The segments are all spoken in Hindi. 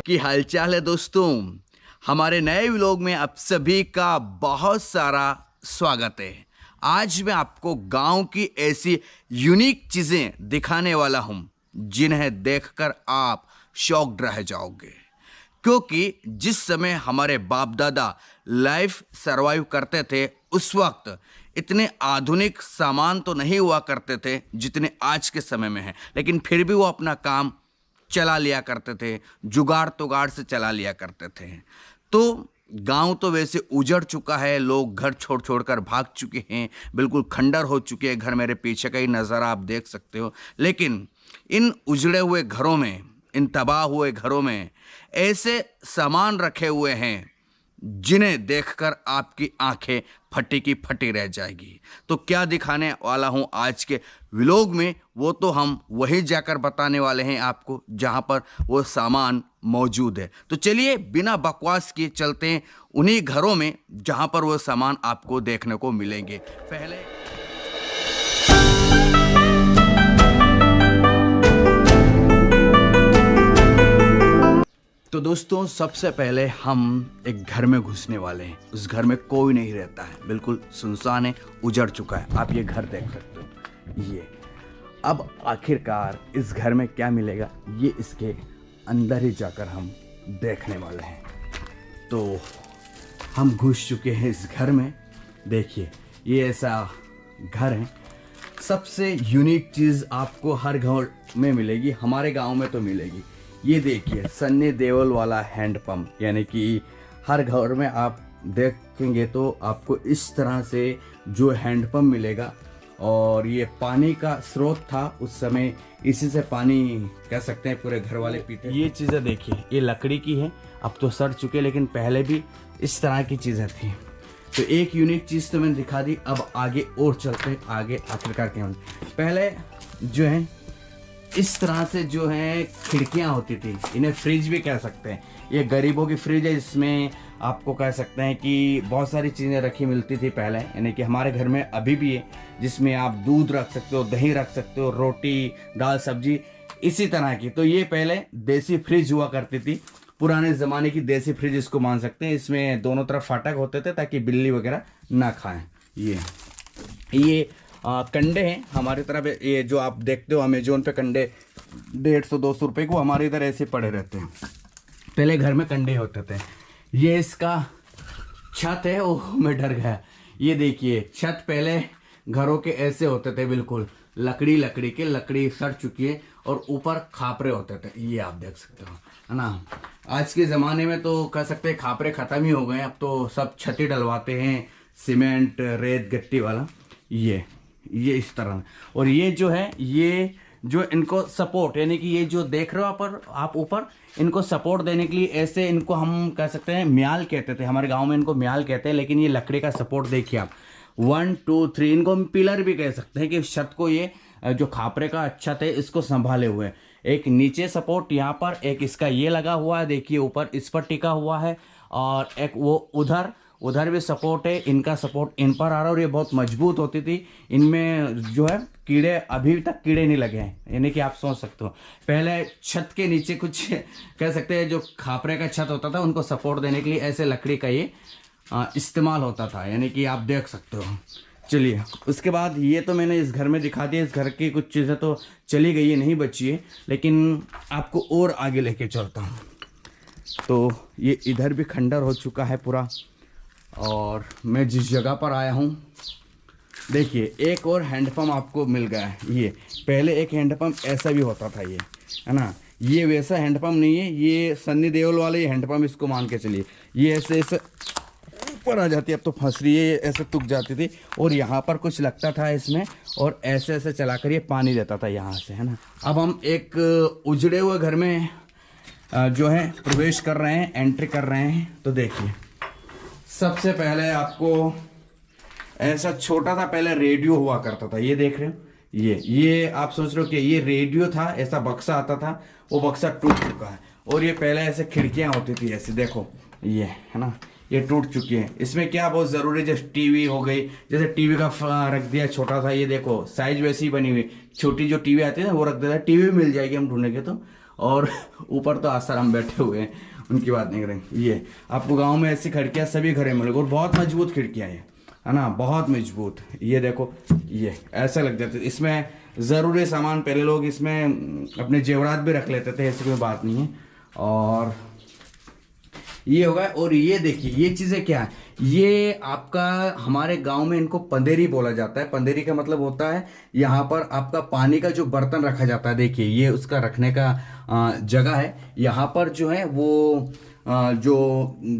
की हालचाल है दोस्तों। हमारे नए व्लॉग में आप सभी का बहुत सारा स्वागत है। आज मैं आपको गांव की ऐसी यूनिक चीज़ें दिखाने वाला हूं जिन्हें देखकर आप शॉक्ड रह जाओगे, क्योंकि जिस समय हमारे बाप दादा लाइफ सरवाइव करते थे उस वक्त इतने आधुनिक सामान तो नहीं हुआ करते थे जितने आज के समय में हैं, लेकिन फिर भी वो अपना काम चला लिया करते थे, जुगाड़ तुगाड़ से चला लिया करते थे। तो गांव तो वैसे उजड़ चुका है, लोग घर छोड़ छोड़ कर भाग चुके हैं, बिल्कुल खंडर हो चुके हैं। घर मेरे पीछे का ही नज़ारा आप देख सकते हो। लेकिन इन उजड़े हुए घरों में, इन तबाह हुए घरों में ऐसे सामान रखे हुए हैं जिन्हें देखकर आपकी आंखें फटी की फटी रह जाएगी। तो क्या दिखाने वाला हूं आज के व्लॉग में, वो तो हम वहीं जाकर बताने वाले हैं आपको जहां पर वो सामान मौजूद है। तो चलिए बिना बकवास किए चलते हैं उन्हीं घरों में जहां पर वो सामान आपको देखने को मिलेंगे। पहले तो दोस्तों, सबसे पहले हम एक घर में घुसने वाले हैं। उस घर में कोई नहीं रहता है, बिल्कुल सुनसान है, उजड़ चुका है। आप ये घर देख सकते हो। ये अब आखिरकार इस घर में क्या मिलेगा, ये इसके अंदर ही जाकर हम देखने वाले हैं। तो हम घुस चुके हैं इस घर में। देखिए, ये ऐसा घर है। सबसे यूनिक चीज़ आपको हर घर में मिलेगी, हमारे गांव में तो मिलेगी। ये देखिए, सन्नी देओल वाला हैंडपम्प, यानी कि हर घर में आप देखेंगे तो आपको इस तरह से जो हैंडपम्प मिलेगा। और ये पानी का स्रोत था उस समय, इसी से पानी कह सकते हैं पूरे घर वाले पीते। ये चीज़ें देखिए, ये लकड़ी की है, अब तो सड़ चुके, लेकिन पहले भी इस तरह की चीज़ें थी। तो एक यूनिक चीज़ तो मैंने दिखा दी। अब आगे और चलते हैं, आगे आखिरकार क्या होता। पहले जो है इस तरह से जो है खिड़कियां होती थी, इन्हें फ्रिज भी कह सकते हैं। ये गरीबों की फ्रिज है, इसमें आपको कह सकते हैं कि बहुत सारी चीज़ें रखी मिलती थी पहले, यानी कि हमारे घर में अभी भी है, जिसमें आप दूध रख सकते हो, दही रख सकते हो, रोटी दाल सब्जी इसी तरह की। तो ये पहले देसी फ्रिज हुआ करती थी, पुराने ज़माने की देसी फ्रिज इसको मान सकते हैं। इसमें दोनों तरफ फाटक होते थे ताकि बिल्ली वगैरह ना खाएं। ये कंडे हैं हमारी तरफ। ये जो आप देखते हो अमेजोन पे कंडे 150-200 रुपये को, हमारे इधर ऐसे पड़े रहते हैं। पहले घर में कंडे होते थे। ये इसका छत है। ओह, मैं डर गया। ये देखिए, छत पहले घरों के ऐसे होते थे, बिल्कुल लकड़ी के, लकड़ी सड़ चुकी है और ऊपर खापरे होते थे। ये आप देख सकते हो, है ना। आज के ज़माने में तो कह सकते हैं खापरे ख़त्म ही हो गए, अब तो सब छतें डलवाते हैं, सीमेंट रेत गट्टी वाला। ये इस तरह। और ये जो है, ये जो इनको सपोर्ट, यानी कि ये जो देख रहे हो आप ऊपर, इनको सपोर्ट देने के लिए ऐसे, इनको हम कह सकते हैं म्याल कहते थे, हमारे गांव में इनको म्याल कहते हैं। लेकिन ये लकड़ी का सपोर्ट देखिए आप, 1 2 3, इनको हम पिलर भी कह सकते हैं कि छत को, ये जो खापरे का छत है इसको संभाले हुए। एक नीचे सपोर्ट यहाँ पर, एक इसका ये लगा हुआ है, देखिए ऊपर इस पर टिका हुआ है, और एक वो उधर भी सपोर्ट है। इनका सपोर्ट इन पर आ रहा है और ये बहुत मजबूत होती थी। इनमें जो है कीड़े, अभी तक कीड़े नहीं लगे हैं, यानी कि आप सोच सकते हो। पहले छत के नीचे कुछ कह सकते हैं जो खापरे का छत होता था, उनको सपोर्ट देने के लिए ऐसे लकड़ी का ये इस्तेमाल होता था, यानी कि आप देख सकते हो। चलिए, उसके बाद ये तो मैंने इस घर में दिखा दिया। इस घर की कुछ चीज़ें तो चली गई है, नहीं बची है, लेकिन आपको और आगे लेके चलता हूँ। तो ये इधर भी खंडर हो चुका है पूरा। और मैं जिस जगह पर आया हूँ, देखिए, एक और हैंडपम्प आपको मिल गया है। ये पहले एक हैंडपम्प ऐसा भी होता था, ये है ना। ये वैसा हैंडपम्प नहीं है, ये सन्नी देओल वाले ये हैंडपम्प, इसको मान के चलिए। ये ऐसे ऊपर आ जाती है, अब तो फंस रही है, ये ऐसे तुक जाती थी। और यहाँ पर कुछ लगता था इसमें, और ऐसे चलाकर ये पानी देता था यहाँ से, है ना। अब हम एक उजड़े हुए घर में जो है प्रवेश कर रहे हैं, एंट्री कर रहे हैं। तो देखिए, सबसे पहले आपको ऐसा छोटा सा पहले रेडियो हुआ करता था, ये देख रहे हो। ये आप सोच रहे हो कि ये रेडियो था, ऐसा बक्सा आता था, वो बक्सा टूट चुका है। और ये पहले ऐसे खिड़कियां होती थी ऐसे, देखो ये है ना, ये टूट चुकी है। इसमें क्या बहुत ज़रूरी, जैसे टीवी हो गई, जैसे टीवी का रख दिया छोटा सा, ये देखो साइज वैसी ही बनी हुई, छोटी जो टीवी आती है ना वो रख देता है, टीवी मिल जाएगी हम ढूंढेंगे तो। और ऊपर तो आसाराम बैठे हुए हैं, उनकी बात नहीं करेंगे। ये आपको गांव में ऐसी खिड़कियां सभी घरों में मिलेगी और बहुत मजबूत खिड़कियां हैं, है ना, बहुत मजबूत। ये देखो, ये ऐसा लग जाते, इसमें ज़रूरी सामान पहले लोग इसमें अपने जेवरात भी रख लेते थे, ऐसी कोई बात नहीं है। और ये होगा। और ये देखिए, ये चीज़ें क्या है, ये आपका हमारे गांव में इनको पंदेरी बोला जाता है। पंदेरी का मतलब होता है यहाँ पर आपका पानी का जो बर्तन रखा जाता है, देखिए ये उसका रखने का जगह है। यहाँ पर जो है वो जो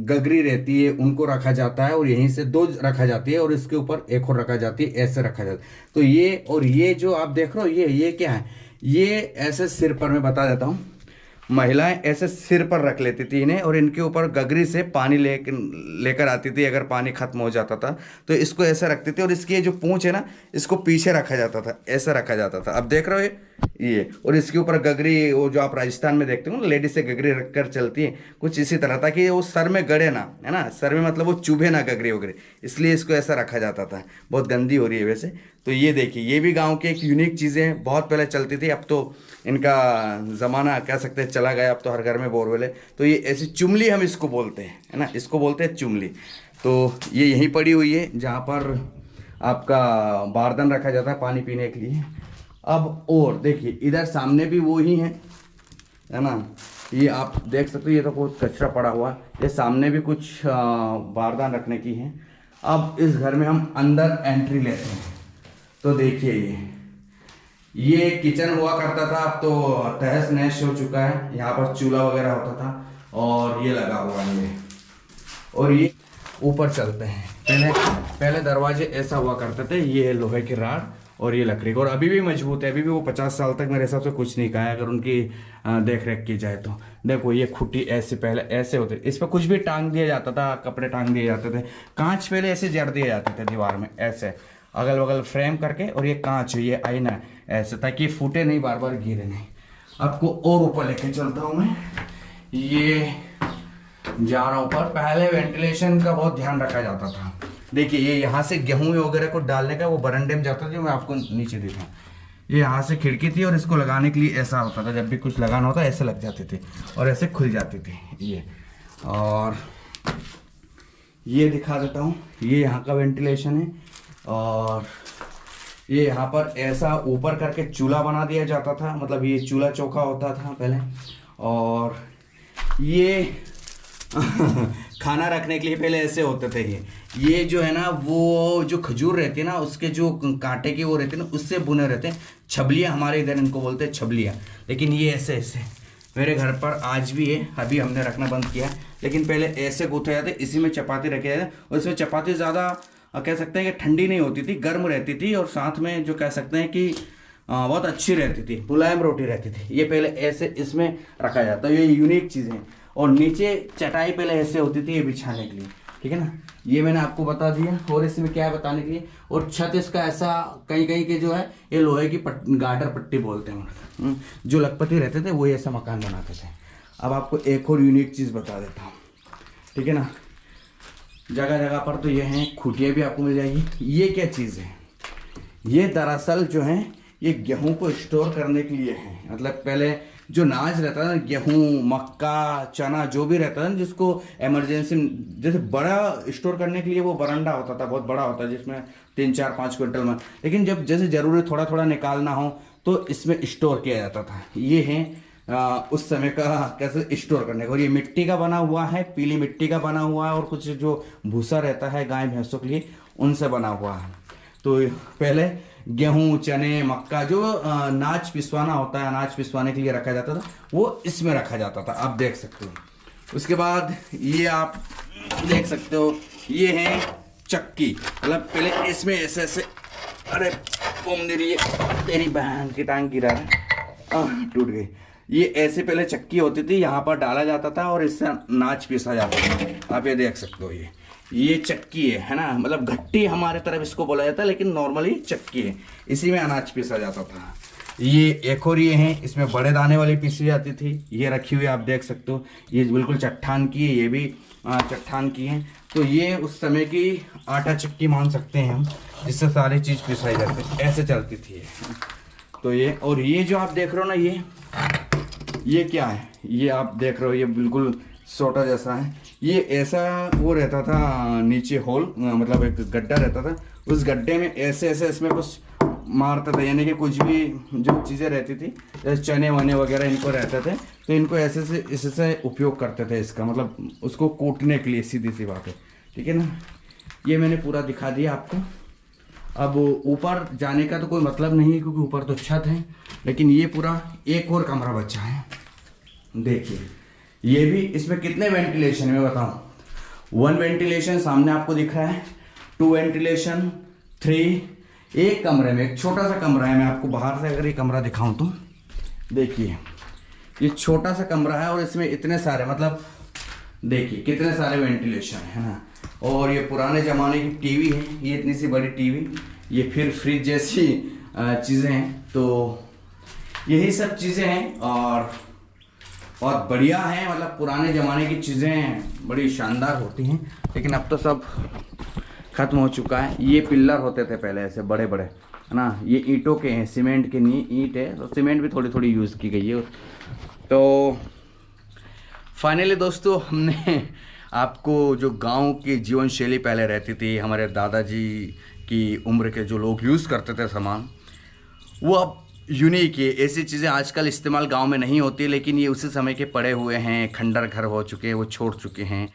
गगरी रहती है उनको रखा जाता है, और यहीं से 2 रखा जाती है और इसके ऊपर एक और रखा जाती है, ऐसे रखा जाता है। तो ये, और ये जो आप देख रहे हो, ये क्या है, ये ऐसे सिर पर, मैं बता देता हूँ, महिलाएं ऐसे सिर पर रख लेती थी इन्हें, और इनके ऊपर गगरी से पानी लेकर आती थी। अगर पानी खत्म हो जाता था तो इसको ऐसे रखती थी, और इसकी जो पूंछ है ना, इसको पीछे रखा जाता था, ऐसा रखा जाता था। अब देख रहे हो ये, और इसके ऊपर गगरी, वो जो आप राजस्थान में देखते हो ना, लेडीज से गगरी रख कर चलती है, कुछ इसी तरह, ताकि वो सर में गड़े ना, है ना, सर में मतलब वो चुभे ना गगरी वगैरह, इसलिए इसको ऐसा रखा जाता था। बहुत गंदी हो रही है वैसे। तो ये देखिए, ये भी गाँव की एक यूनिक चीज़ें बहुत पहले चलती थी, अब तो इनका ज़माना कह सकते हैं चला गया, अब तो हर घर में बोरवेल है। तो ये ऐसी चुमली हम इसको बोलते हैं, है ना, इसको बोलते हैं चुमली। तो ये यहीं पड़ी हुई है जहाँ पर आपका बारदान रखा जाता है पानी पीने के लिए। अब और देखिए, इधर सामने भी वो ही है ना, ये आप देख सकते हो, ये तो बहुत कचरा पड़ा हुआ है। ये सामने भी कुछ बारदान रखने की है। अब इस घर में हम अंदर एंट्री लेते हैं, तो देखिए ये किचन हुआ करता था, अब तो तहस नहस हो चुका है। यहाँ पर चूल्हा वगैरह होता था, और ये लगा हुआ है ये। और ये ऊपर चलते हैं, पहले दरवाजे ऐसा हुआ करते थे, ये लोहे की राड और ये लकड़ी का, और अभी भी मजबूत है। अभी भी वो 50 साल तक मेरे हिसाब से कुछ नहीं कहा है, अगर उनकी देख रेख की जाए तो। देखो ये खुट्टी ऐसे, पहले ऐसे होते, इस पर कुछ भी टांग दिया जाता था, कपड़े टांग दिए जाते थे। कांच पहले ऐसे जड़ दिए जाते थे दीवार में, ऐसे अगल बगल फ्रेम करके, और ये कांच है, ये आईना है, ऐसे, ताकि फूटे नहीं, बार बार गिरे नहीं। आपको और ऊपर लेके चलता हूँ मैं, ये जा रहा हूँ ऊपर। पहले वेंटिलेशन का बहुत ध्यान रखा जाता था। देखिए ये यहाँ से गेहूं वगैरह को डालने का वो बरंडे में जाता था, जो मैं आपको नीचे दिखाऊँ। ये यहाँ से खिड़की थी, और इसको लगाने के लिए ऐसा होता था, जब भी कुछ लगाना होता ऐसे लग जाते थे, और ऐसे खुल जाती थी ये। और ये दिखा देता हूँ, ये यहाँ का वेंटिलेशन है। और ये यहाँ पर ऐसा ऊपर करके चूल्हा बना दिया जाता था, मतलब ये चूल्हा चौका होता था पहले। और ये खाना रखने के लिए पहले ऐसे होते थे। ये जो है ना, वो जो खजूर रहती है ना, उसके जो कांटे की वो रहती है ना, उससे बुने रहते हैं छबलियाँ, हमारे इधर इनको बोलते हैं छबलियाँ। लेकिन ये ऐसे ऐसे मेरे घर पर आज भी है, अभी हमने रखना बंद किया, लेकिन पहले ऐसे गूथे जाते, इसी में चपाती रखे जाते। और इसमें चपाती ज़्यादा कह सकते हैं कि ठंडी नहीं होती थी, गर्म रहती थी, और साथ में जो कह सकते हैं कि बहुत अच्छी रहती थी, मुलायम रोटी रहती थी। ये पहले ऐसे इसमें रखा जाता है, ये यूनिक चीज़ें। और नीचे चटाई पहले ऐसे होती थी, ये बिछाने के लिए, ठीक है ना, ये मैंने आपको बता दिया। और इसमें क्या है बताने के लिए, और छत इसका ऐसा कहीं कहीं के जो है, ये लोहे की गाटर पट्टी बोलते हैं, जो लखपति रहते थे वही ऐसा मकान बनाते थे। अब आपको एक और यूनिक चीज़ बता देता हूँ, ठीक है ना। जगह जगह पर तो ये हैं, खूंटियाँ भी आपको मिल जाएगी। ये क्या चीज़ है, ये दरअसल जो है, ये गेहूं को स्टोर करने के लिए है। मतलब पहले जो अनाज रहता था ना, गेहूं, मक्का, चना, जो भी रहता था ना, जिसको इमरजेंसी जैसे बड़ा स्टोर करने के लिए वो बरंडा होता था, बहुत बड़ा होता है, जिसमें 3, 4, 5 क्विंटल में। लेकिन जब जैसे ज़रूरी थोड़ा थोड़ा निकालना हो तो इसमें स्टोर किया जाता था। ये है उस समय का कैसे स्टोर करने का। और ये मिट्टी का बना हुआ है, पीली मिट्टी का बना हुआ है, और कुछ जो भूसा रहता है गाय भैंसों के लिए, उनसे बना हुआ है। तो पहले गेहूं, चने, मक्का, जो अनाज पिसवाना होता है, अनाज पिसवाने के लिए रखा जाता था, वो इसमें रखा जाता था, आप देख सकते हो। उसके बाद ये आप देख सकते हो, ये है चक्की। मतलब पहले इसमें ऐसे ऐसे, अरे घूम दे रही है, तेरी बहन की टांग गिरा है, टूट गई। ये ऐसे पहले चक्की होती थी, यहाँ पर डाला जाता था और इससे अनाज पीसा जाता था। आप ये देख सकते हो, ये चक्की है ना, मतलब घट्टी हमारे तरफ इसको बोला जाता है, लेकिन नॉर्मली चक्की है, इसी में अनाज पीसा जाता था। ये एक और ये है, इसमें बड़े दाने वाली पीसी जाती थी, ये रखी हुई आप देख सकते हो। ये बिल्कुल चट्टान की है, ये भी चट्टान की है। तो ये उस समय की आटा चक्की मान सकते हैं हम, जिससे सारी चीज़ पिसाई जाती, ऐसे चलती थी। तो ये, और ये जो आप देख रहे हो ना, ये क्या है, ये आप देख रहे हो, ये बिल्कुल सोटा जैसा है। ये ऐसा वो रहता था नीचे होल, मतलब एक गड्ढा रहता था, उस गड्ढे में ऐसे ऐसे इसमें कुछ मारता था, यानी कि कुछ भी जो चीज़ें रहती थी जैसे चने वने वगैरह इनको रहते थे, तो इनको ऐसे से इससे उपयोग करते थे इसका, मतलब उसको कूटने के लिए, सीधी सी बात है, ठीक है ना। ये मैंने पूरा दिखा दिया आपको। अब ऊपर जाने का तो कोई मतलब नहीं है क्योंकि ऊपर तो छत है, लेकिन ये पूरा एक और कमरा बचा है। देखिए ये भी, इसमें कितने वेंटिलेशन में बताऊं, 1 वेंटिलेशन सामने आपको दिख रहा है, 2 वेंटिलेशन, 3, एक कमरे में एक छोटा सा कमरा है। मैं आपको बाहर से अगर ये कमरा दिखाऊं तो देखिए, ये छोटा सा कमरा है और इसमें इतने सारे, मतलब देखिए कितने सारे वेंटिलेशन है ना। और ये पुराने ज़माने की टीवी है, ये इतनी सी बड़ी टीवी, ये फिर फ्रिज जैसी चीज़ें हैं। तो यही सब चीज़ें हैं और बहुत बढ़िया है, मतलब पुराने ज़माने की चीज़ें बड़ी शानदार होती हैं, लेकिन अब तो सब ख़त्म हो चुका है। ये पिल्लर होते थे पहले ऐसे बड़े बड़े, है ना, ये ईंटों के हैं, सीमेंट के नहीं, ईंट है तो सीमेंट भी थोड़ी थोड़ी यूज़ की गई है। तो फाइनली दोस्तों, हमने आपको जो गांव की जीवन शैली पहले रहती थी, हमारे दादाजी की उम्र के जो लोग यूज़ करते थे सामान, वो अब यूनिक है। ऐसी चीज़ें आजकल इस्तेमाल गांव में नहीं होती, लेकिन ये उसी समय के पड़े हुए हैं, खंडर घर हो चुके हैं, वो छोड़ चुके हैं।